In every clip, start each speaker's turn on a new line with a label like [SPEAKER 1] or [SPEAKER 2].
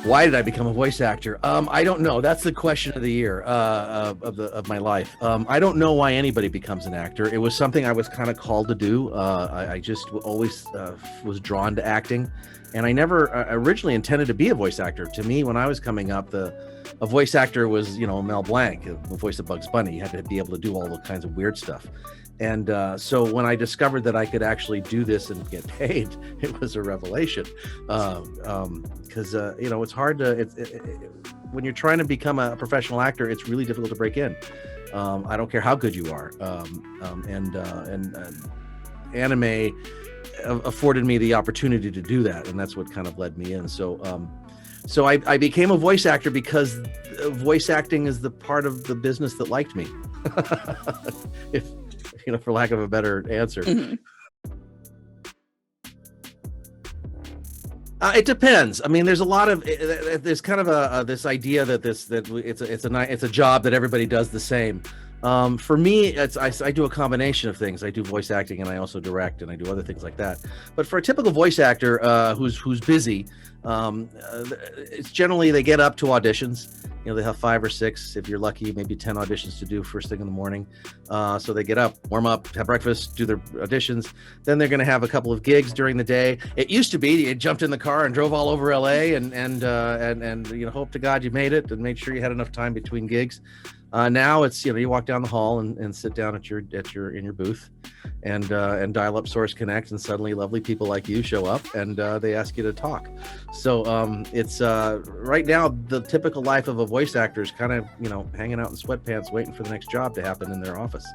[SPEAKER 1] Why did I become a voice actor? I don't know. That's the question of the year of my life. I don't know why anybody becomes an actor. It was something I was kind of called to do. I just always was drawn to acting, and I never originally intended to be a voice actor. To me, when I was coming up, a voice actor was, Mel Blanc, the voice of Bugs Bunny. You had to be able to do all the kinds of weird stuff. And so when I discovered that I could actually do this and get paid, it was a revelation. Because it's hard to when you're trying to become a professional actor, it's really difficult to break in. I don't care how good you are. Anime afforded me the opportunity to do that, and that's what kind of led me in. So I became a voice actor because voice acting is the part of the business that liked me. For lack of a better answer. Mm-hmm. It depends. I mean, there's a lot of there's kind of this idea that it's a job that everybody does the same. For me, I do a combination of things. I do voice acting and I also direct and I do other things like that. But for a typical voice actor who's busy, it's generally they get up to auditions. They have 5 or 6, if you're lucky, maybe 10 auditions to do first thing in the morning. So they get up, warm up, have breakfast, do their auditions. Then they're going to have a couple of gigs during the day. It used to be you jumped in the car and drove all over LA and hope to God you made it and made sure you had enough time between gigs. Now it's you walk down the hall and sit down in your booth and dial up Source Connect, and suddenly lovely people like you show up and they ask you to talk. So it's right now the typical life of a voice actor is kind of hanging out in sweatpants waiting for the next job to happen in their office.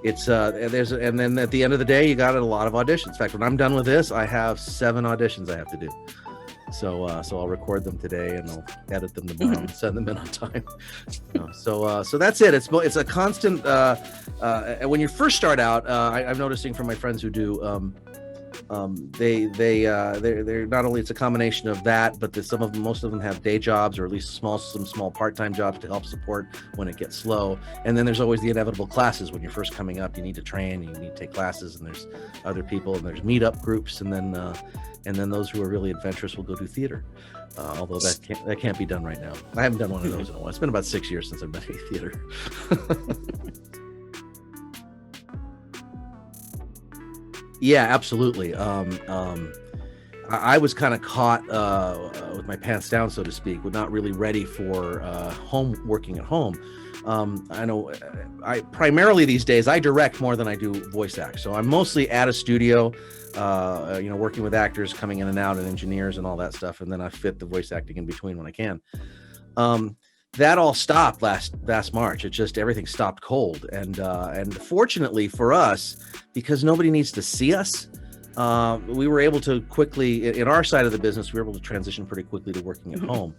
[SPEAKER 1] It's and then at the end of the day you got a lot of auditions. In fact, when I'm done with this, I have 7 auditions I have to do. So I'll record them today and I'll edit them tomorrow and send them in on time. So that's it. It's a constant. When you first start out, I'm noticing from my friends who do. They're not only it's a combination of that, but most of them have day jobs or at least some small part-time jobs to help support when it gets slow. And then there's always the inevitable classes when you're first coming up. You need to train, you need to take classes, and there's other people, and there's meetup groups, and then those who are really adventurous will go do theater. Although that can't be done right now. I haven't done one of those in a while. It's been about 6 years since I've done any theater. Yeah, absolutely. I was kind of caught with my pants down, so to speak, with not really ready for working at home. I know I primarily these days I direct more than I do voice act. So I'm mostly at a studio, working with actors coming in and out and engineers and all that stuff. And then I fit the voice acting in between when I can. That all stopped last March. It just, everything stopped cold. And fortunately for us, because nobody needs to see us, we were able to quickly, in our side of the business, we were able to transition pretty quickly to working at home.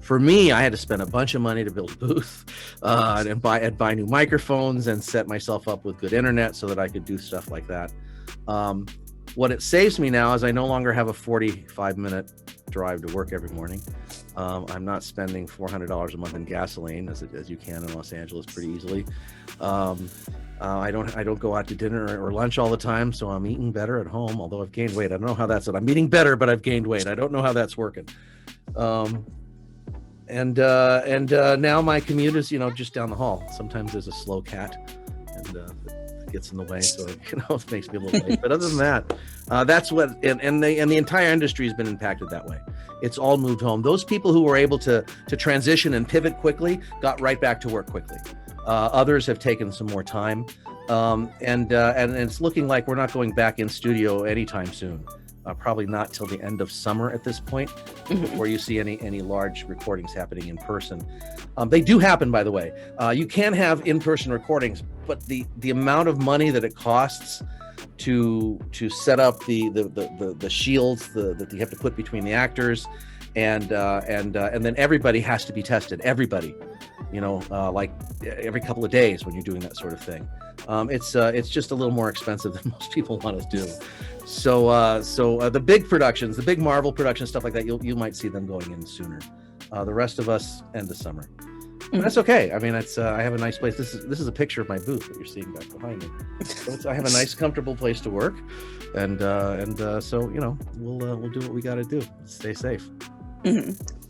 [SPEAKER 1] For me, I had to spend a bunch of money to build a booth and buy new microphones and set myself up with good internet so that I could do stuff like that. What it saves me now is I no longer have a 45-minute drive to work every morning. I'm not spending $400 a month in gasoline as you can in Los Angeles pretty easily. I don't go out to dinner or lunch all the time, so I'm eating better at home, although I've gained weight. I don't know how that's it. I'm eating better, but I've gained weight. I don't know how that's working. And now my commute is, just down the hall. Sometimes there's a slow cat and it gets in the way, so it makes me a little late. But other than that, that's what and the entire industry has been impacted that way. It's all moved home. Those people who were able to transition and pivot quickly got right back to work quickly. Others have taken some more time, and it's looking like we're not going back in studio anytime soon. Probably not till the end of summer at this point, before you see any large recordings happening in person. They do happen, by the way. You can have in-person recordings, but the amount of money that it costs to set up the shields that you have to put between the actors, and then everybody has to be tested. Everybody, like every couple of days when you're doing that sort of thing. It's just a little more expensive than most people want to do. So the big productions, the big Marvel productions, stuff like that, you might see them going in sooner. The rest of us, end of summer. But that's okay. I mean, it's I have a nice place. This is a picture of my booth that you're seeing back behind me. So I have a nice, comfortable place to work, and so you know we'll do what we got to do. Stay safe.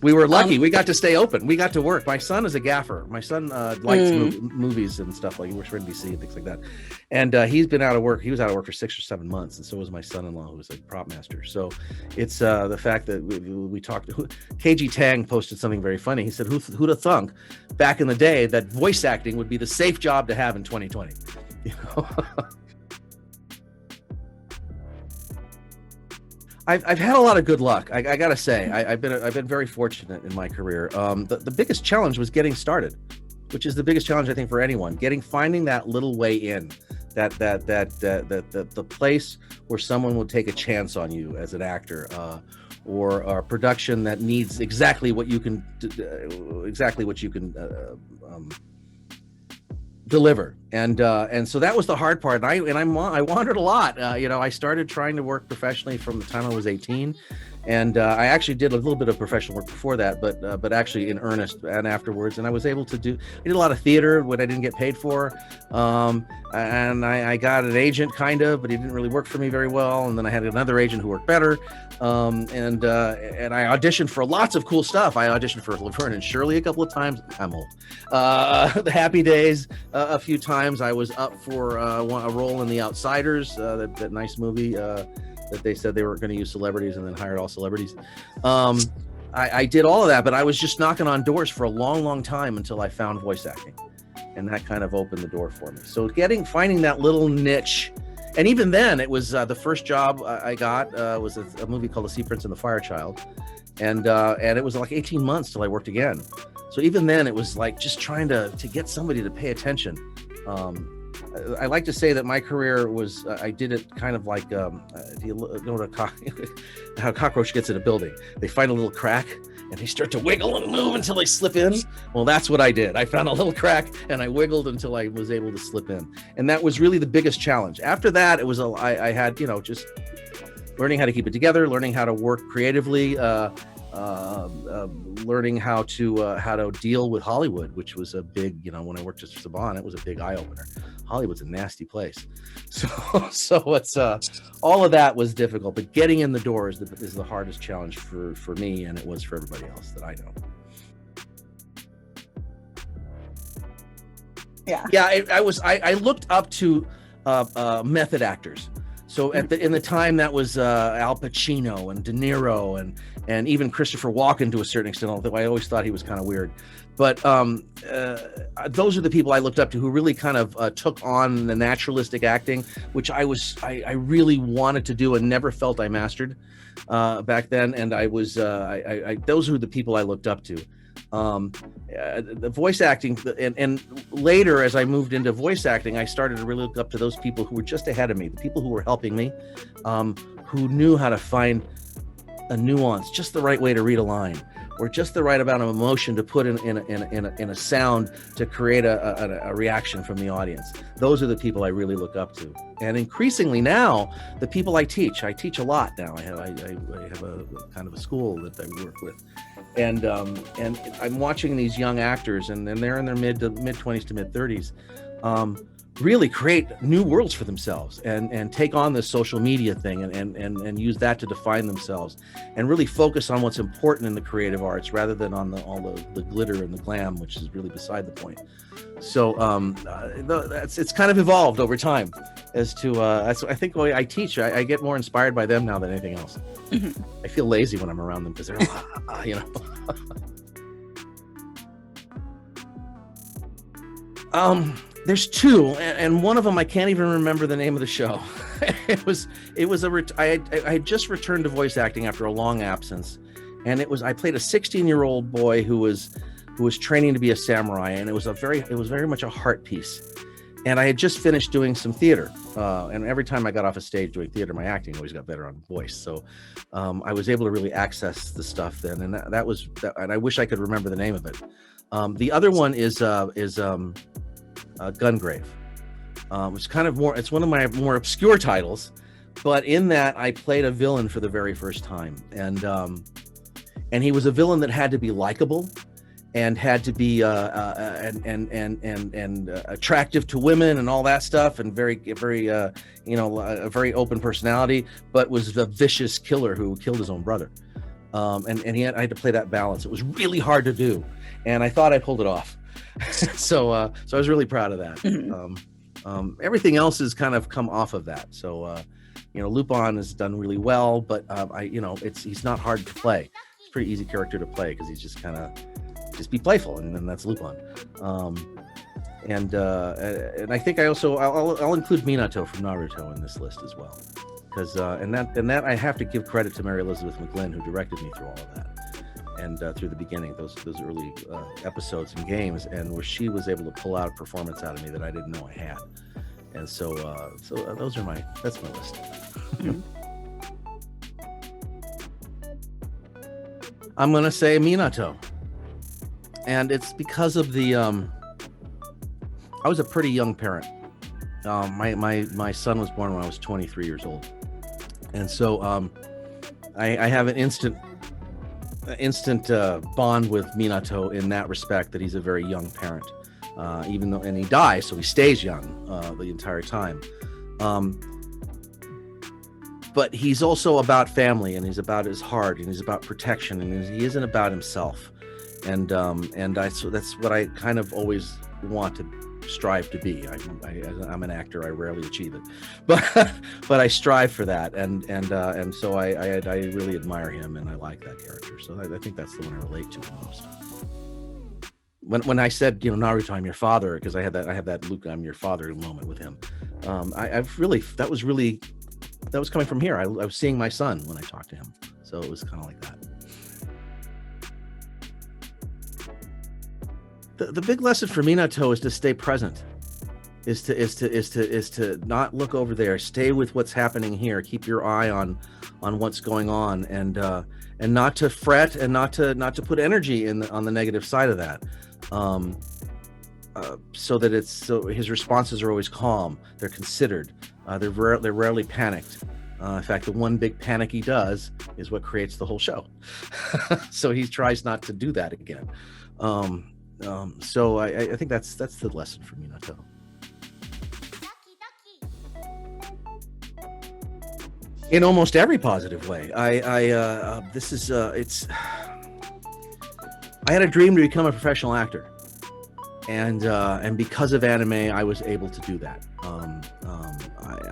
[SPEAKER 1] We were lucky. We got to stay open. We got to work. My son is a gaffer. My son likes movies and stuff. Like he works for NBC and things like that. And he's been out of work. He was out of work for 6 or 7 months, and so was my son-in-law, who was a prop master. So it's the fact that we talked. KG Tang posted something very funny. He said, "Who'd have thunk back in the day that voice acting would be the safe job to have in 2020?" You know. I've had a lot of good luck. I gotta say, I've been very fortunate in my career. The biggest challenge was getting started, which is the biggest challenge I think for anyone. Finding that little way in, that the place where someone will take a chance on you as an actor, or a production that needs exactly what you can deliver, and so that was the hard part. I wandered a lot. You know, I started trying to work professionally from the time I was 18, and I actually did a little bit of professional work before that, but actually in earnest and afterwards. And I was able to I did a lot of theater, what I didn't get paid for, and I got an agent kind of, but he didn't really work for me very well. And then I had another agent who worked better, and I auditioned for lots of cool stuff. I auditioned for Laverne and Shirley a couple of times. I'm old. The Happy Days a few times. I was up for a role in The Outsiders, that nice movie that they said they were going to use celebrities and then hired all celebrities. I did all of that, but I was just knocking on doors for a long time until I found voice acting, and that kind of opened the door for me. So finding that little niche, and even then, it was the first job I got was a movie called The Sea Prince and the Fire Child, and it was like 18 months till I worked again. So even then, it was like just trying to get somebody to pay attention. I like to say that my career was, I did it kind of like, do you know what how a cockroach gets in a building? They find a little crack and they start to wiggle and move until they slip in. Well, that's what I did. I found a little crack and I wiggled until I was able to slip in. And that was really the biggest challenge. After that, it was, I had, you know, just learning how to keep it together, learning how to work creatively, learning how to deal with Hollywood, which was a big, you know, when I worked at Saban, it was a big eye opener. Hollywood's a nasty place. So it's all of that was difficult, but getting in the door is the hardest challenge for me, and it was for everybody else that I know. I looked up to method actors. So in the time, that was Al Pacino and De Niro and even Christopher Walken to a certain extent, although I always thought he was kind of weird. But those are the people I looked up to who really kind of took on the naturalistic acting, which I really wanted to do and never felt I mastered back then. And I was those were the people I looked up to. The voice acting, and later as I moved into voice acting, I started to really look up to those people who were just ahead of me, the people who were helping me, who knew how to find a nuance, just the right way to read a line, or just the right amount of emotion to put in a sound to create a reaction from the audience. Those are the people I really look up to. And increasingly now, the people I teach a lot now. I have a kind of a school that I work with. And I'm watching these young actors, and they're in their mid 20s to mid 30s, really create new worlds for themselves and take on this social media thing and use that to define themselves and really focus on what's important in the creative arts rather than on all the glitter and the glam, which is really beside the point. So it's kind of evolved over time as to I think the way I teach, I get more inspired by them now than anything else. Mm-hmm. I feel lazy when I'm around them because they're you know. There's two, and one of them I can't even remember the name of the show. I had just returned to voice acting after a long absence, and I played a 16-year-old boy who was training to be a samurai, and it was very much a heart piece. And I had just finished doing some theater, and every time I got off a stage doing theater, my acting always got better on voice. So I was able to really access the stuff then, and that was, and I wish I could remember the name of it. The other one is Gungrave. It's kind of more, it's one of my more obscure titles, but in that I played a villain for the very first time, and he was a villain that had to be likable, and had to be attractive to women and all that stuff, and very a very open personality, but was a vicious killer who killed his own brother. And I had to play that balance. It was really hard to do, and I thought I pulled it off. So I was really proud of that. Mm-hmm. Everything else has kind of come off of that. So Lupin has done really well, but he's not hard to play. It's a pretty easy character to play because he's just kind of be playful, and then that's Lupin. And I think I'll include Minato from Naruto in this list as well, because and that I have to give credit to Mary Elizabeth McGlynn, who directed me through all of that, and through the beginning, those early episodes and games, and where she was able to pull out a performance out of me that I didn't know I had. And so that's my list. Mm-hmm. I'm gonna say Minato, and it's because of the I was a pretty young parent. My son was born when I was 23 years old, and so I have an instant bond with Minato in that respect, that he's a very young parent, even though, and he dies, so he stays young the entire time. But he's also about family, and he's about his heart, and he's about protection, and he isn't about himself. And so that's what I kind of always want to strive to be. I'm an actor. I rarely achieve it, but I strive for that, and so I really admire him, and I like that character. So I think that's the one I relate to the most. When I said, Naruto, I'm your father, because I have that Luke, I'm your father moment with him. That was coming from here. I was seeing my son when I talked to him, so it was kind of like that. The big lesson for Minato is to stay present, is to not look over there, stay with what's happening here, keep your eye on what's going on, and not to fret, and not to put energy on the negative side of that, so that his responses are always calm, they're considered, they're rarely panicked. In fact, the one big panic he does is what creates the whole show. So he tries not to do that again. So I think that's the lesson for Minato. In almost every positive way. I had a dream to become a professional actor, and because of anime, I was able to do that.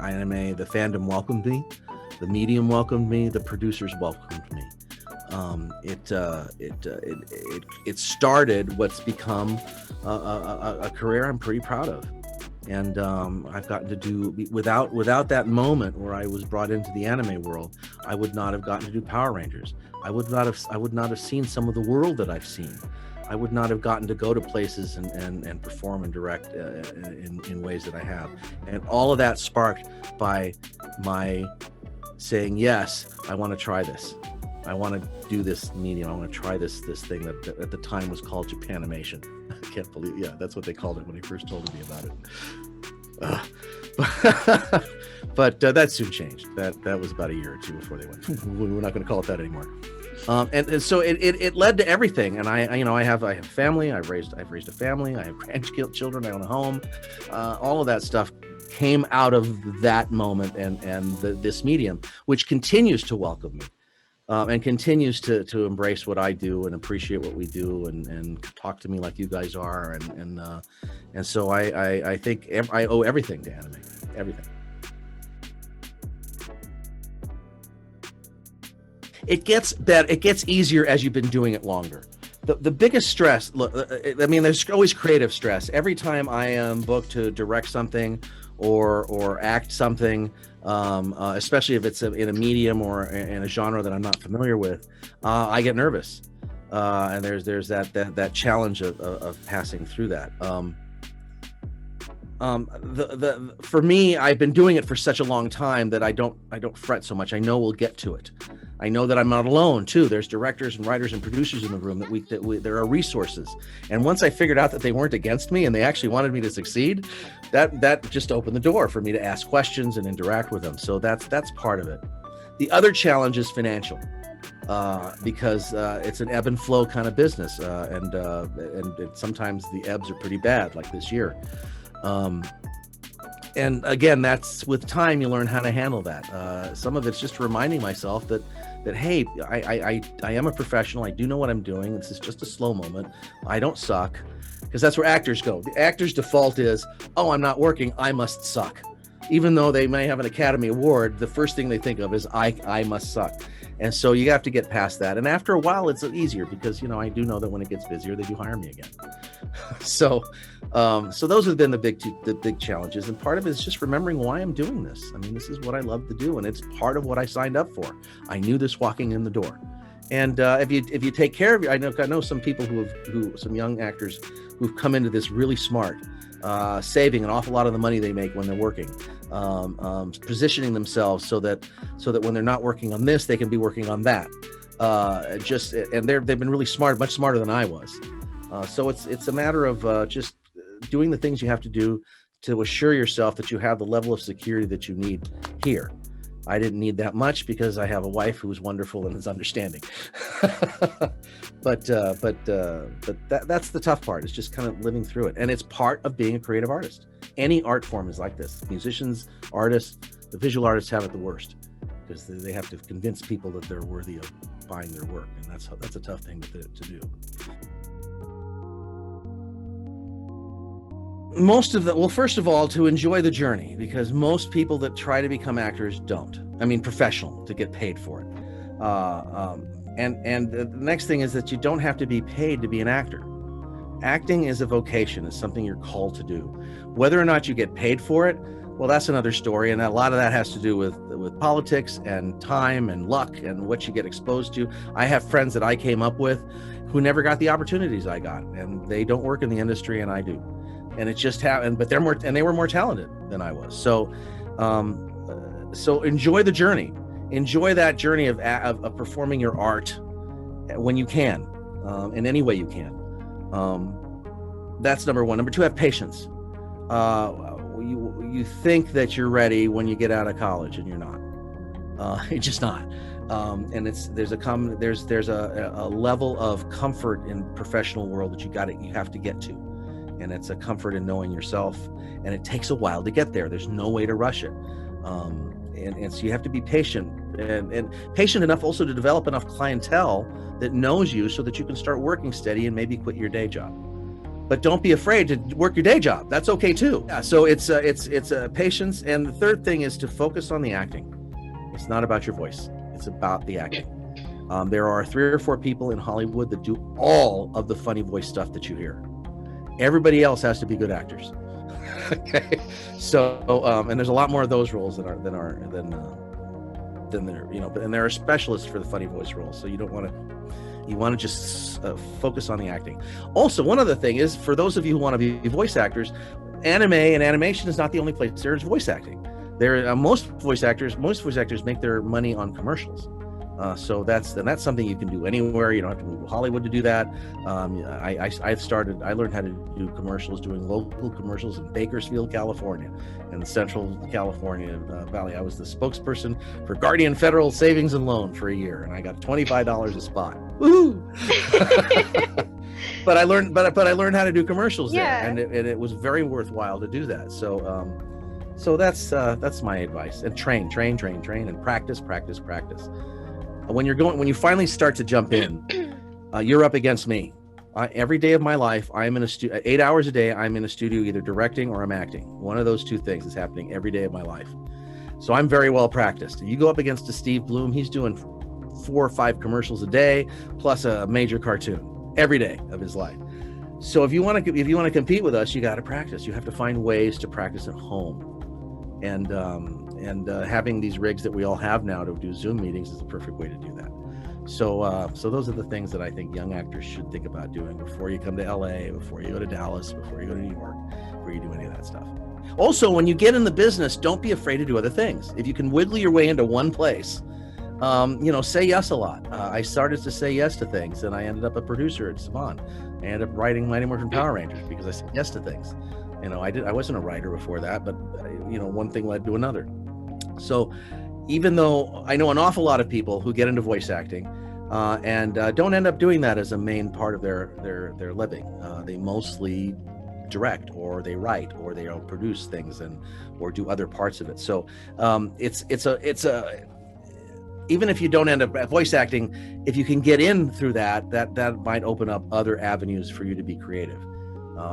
[SPEAKER 1] Anime, the fandom welcomed me, the medium welcomed me, the producers welcomed me. It started what's become a career I'm pretty proud of, and I've gotten to do, without that moment where I was brought into the anime world, I would not have gotten to do Power Rangers. I would not have seen some of the world that I've seen. I would not have gotten to go to places and perform and direct in ways that I have, and all of that sparked by my saying, yes, I want to try this. I want to do this medium. I want to try this thing that at the time was called Japanimation. I can't believe, that's what they called it when he first told me about it. But that soon changed. That was about a year or two before they went, we're not going to call it that anymore. And so it led to everything. And I have family. I've raised a family. I have grandchildren. I own a home. All of that stuff came out of that moment and this medium, which continues to welcome me. And continues to embrace what I do and appreciate what we do and talk to me like you guys are, and so I think I owe everything to anime, everything. It gets better. It gets easier as you've been doing it longer. The biggest stress, look, I mean, there's always creative stress. Every time I am booked to direct something or act something, especially if it's in a medium or in a genre that I'm not familiar with, I get nervous, and there's that challenge of passing through that. For me, I've been doing it for such a long time that I don't fret so much. I know we'll get to it. I know that I'm not alone too. There's directors and writers and producers in the room there are resources. And once I figured out that they weren't against me and they actually wanted me to succeed, that just opened the door for me to ask questions and interact with them. So that's part of it. The other challenge is financial. because it's an ebb and flow kind of business, and sometimes the ebbs are pretty bad, like this year. And again, that's with time you learn how to handle that. Some of it's just reminding myself that hey, I am a professional. I do know what I'm doing. This is just a slow moment. I don't suck, because that's where actors go. The actor's default is, oh, I'm not working, I must suck. Even though they may have an Academy Award, the first thing they think of is I must suck. And so you have to get past that. And after a while, it's easier, because, I do know that when it gets busier, they do hire me again. So those have been the big challenges. And part of it is just remembering why I'm doing this. I mean, this is what I love to do, and it's part of what I signed up for. I knew this walking in the door. And if you take care of it, I know some people some young actors who've come into this really smart, saving an awful lot of the money they make when they're working, positioning themselves so that when they're not working on this, they can be working on that. And they've been really smart, much smarter than I was. So it's a matter of just doing the things you have to do to assure yourself that you have the level of security that you need here. I didn't need that much because I have a wife who is wonderful and is understanding. but that's the tough part. It's just kind of living through it. And it's part of being a creative artist. Any art form is like this. Musicians, artists, the visual artists have it the worst, because they have to convince people that they're worthy of buying their work. And that's a tough thing to do. First of all, to enjoy the journey, because most people that try to become actors don't. I mean, professional, to get paid for it. And the next thing is that you don't have to be paid to be an actor. Acting is a vocation. It's something you're called to do. Whether or not you get paid for it, well, that's another story. And a lot of that has to do with politics and time and luck and what you get exposed to. I have friends that I came up with who never got the opportunities I got, and they don't work in the industry, and I do. And it just happened, but they were more talented than I was. So enjoy the journey. Enjoy that journey of performing your art when you can, in any way you can. That's number one. Number two, have patience. You think that you're ready when you get out of college, and you're not. You're just not. And there's a level of comfort in professional world that you have to get to. And it's a comfort in knowing yourself, and it takes a while to get there. There's no way to rush it. And so you have to be patient, and patient enough also to develop enough clientele that knows you, so that you can start working steady and maybe quit your day job. But don't be afraid to work your day job. That's okay too. Yeah, so it's patience. And the third thing is to focus on the acting. It's not about your voice. It's about the acting. There are 3 or 4 people in Hollywood that do all of the funny voice stuff that you hear. Everybody else has to be good actors. Okay, so and there's a lot more of those roles than there, and there are specialists for the funny voice roles. So you want to just focus on the acting. Also, one other thing is, for those of you who want to be voice actors, anime and animation is not the only place there's voice acting. Most voice actors make their money on commercials. So that's something you can do anywhere. You don't have to move to Hollywood to do that. I learned how to do commercials, doing local commercials in Bakersfield, California, in the Central California Valley. I was the spokesperson for Guardian Federal Savings and Loan for a year, and I got $25 a spot. Woohoo! But I learned how to do commercials there, and it was very worthwhile to do that. So that's my advice. And train, and practice. When you finally start to jump in, you're up against me. Every day of my life, I'm in a 8 hours a day. I'm in a studio, either directing or I'm acting. One of those two things is happening every day of my life. So I'm very well practiced. You go up against a Steve Bloom, he's doing 4 or 5 commercials a day, plus a major cartoon every day of his life. So if you want to compete with us, you got to practice. You have to find ways to practice at home. And having these rigs that we all have now to do Zoom meetings is the perfect way to do that. So those are the things that I think young actors should think about doing before you come to LA, before you go to Dallas, before you go to New York, before you do any of that stuff. Also, when you get in the business, don't be afraid to do other things. If you can wiggle your way into one place, say yes a lot. I started to say yes to things, and I ended up a producer at Saban. I ended up writing Mighty Morphin Power Rangers because I said yes to things. I wasn't a writer before that, but one thing led to another. So even though I know an awful lot of people who get into voice acting, and don't end up doing that as a main part of their living. They mostly direct, or they write, or they produce things, or do other parts of it. So it's a even if you don't end up at voice acting, if you can get in through that might open up other avenues for you to be creative.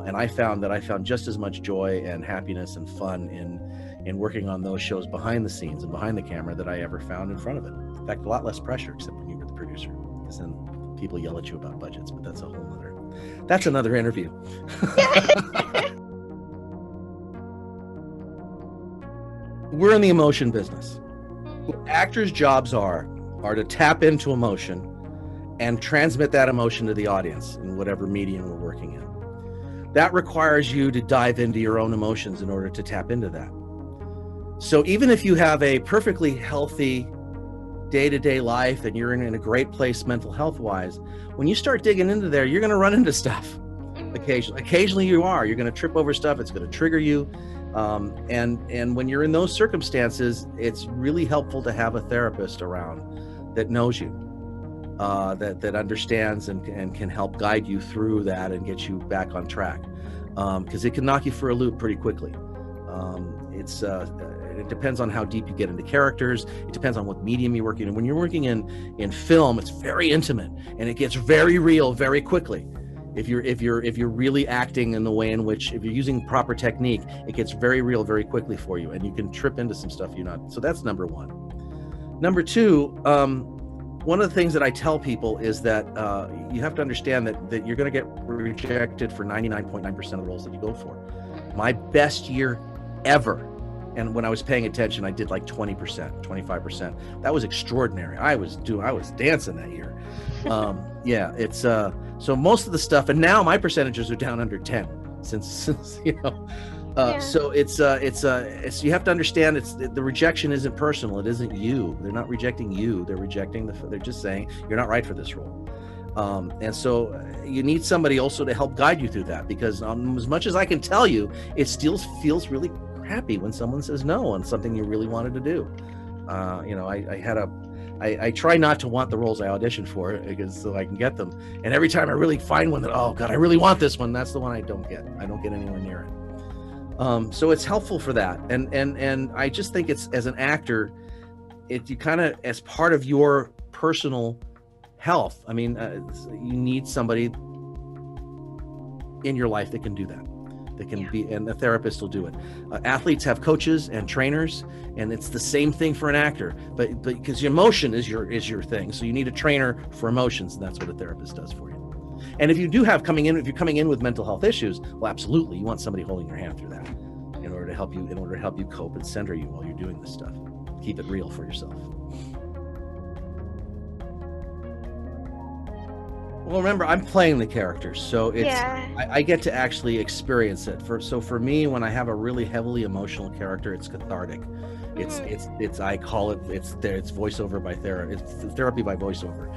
[SPEAKER 1] And I found just as much joy and happiness and fun in working on those shows behind the scenes and behind the camera that I ever found in front of it. In fact, a lot less pressure, except when you were the producer, because then people yell at you about budgets, but that's another interview. We're in the emotion business. Actors' jobs are to tap into emotion and transmit that emotion to the audience in whatever medium we're working in. That requires you to dive into your own emotions in order to tap into that. So even if you have a perfectly healthy day-to-day life and you're in a great place mental health-wise, when you start digging into there, you're going to run into stuff. Occasionally you're going to trip over stuff. It's going to trigger you. And when you're in those circumstances, it's really helpful to have a therapist around that knows you, that understands and can help guide you through that and get you back on track, because it can knock you for a loop pretty quickly. It depends on how deep you get into characters. It depends on what medium you're working in. When you're working in film, it's very intimate and it gets very real very quickly. If you're really acting in the way in which, if you're using proper technique, it gets very real very quickly for you, and you can trip into some stuff you're not. So that's number one. Number two, one of the things that I tell people is that you have to understand that you're going to get rejected for 99.9% of the roles that you go for. My best year ever, and when I was paying attention, I did like 20%, 25%. That was extraordinary. I was dancing that year. Yeah, it's so most of the stuff, and now my percentages are down under 10 since you know. So it's you have to understand the rejection isn't personal. It isn't you. They're not rejecting you. They're just saying you're not right for this role. And so you need somebody also to help guide you through that, because as much as I can tell you, it still feels really crappy when someone says no on something you really wanted to do. I try not to want the roles I audition for, because so I can get them. And every time I really find one that, oh God, I really want this one, that's the one I don't get. I don't get anywhere near it. So it's helpful for that. And I just think it's, as an actor, you kind of, as part of your personal health, I mean, you need somebody in your life that can do that. That can be, and a therapist will do it. Athletes have coaches and trainers, and it's the same thing for an actor. But because your emotion is your thing, so you need a trainer for emotions, and that's what a therapist does for you. And if you're coming in with mental health issues, well, absolutely, you want somebody holding your hand through that in order to help you cope and center you while you're doing this stuff. Keep it real for yourself. Well, remember, I'm playing the characters, so I get to actually experience it. For me, when I have a really heavily emotional character, it's cathartic. I call it it's voiceover by therapy. It's therapy by voiceover,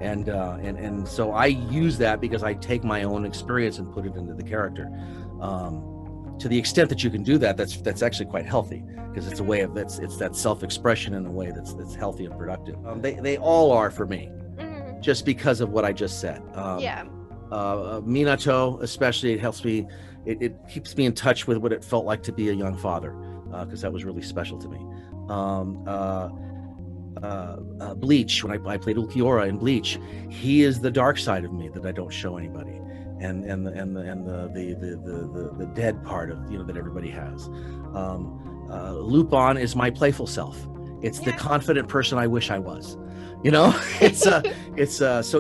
[SPEAKER 1] and so I use that because I take my own experience and put it into the character. To the extent that you can do that, that's actually quite healthy, because it's a way of it's that self-expression in a way that's healthy and productive. They all are for me. Just because of what I just said. Minato, especially, it helps me. It keeps me in touch with what it felt like to be a young father, because that was really special to me. Bleach, when I played Ulquiorra in Bleach, he is the dark side of me that I don't show anybody, and the dead part of that everybody has. Lupin is my playful self. It's the confident person I wish I was. So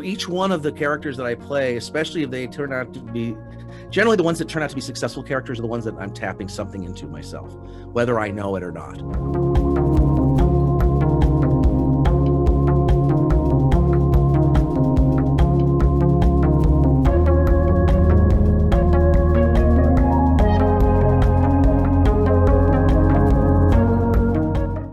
[SPEAKER 1] each one of the characters that I play, especially if they turn out to be, generally the ones that turn out to be successful characters are the ones that I'm tapping something into myself, whether I know it or not.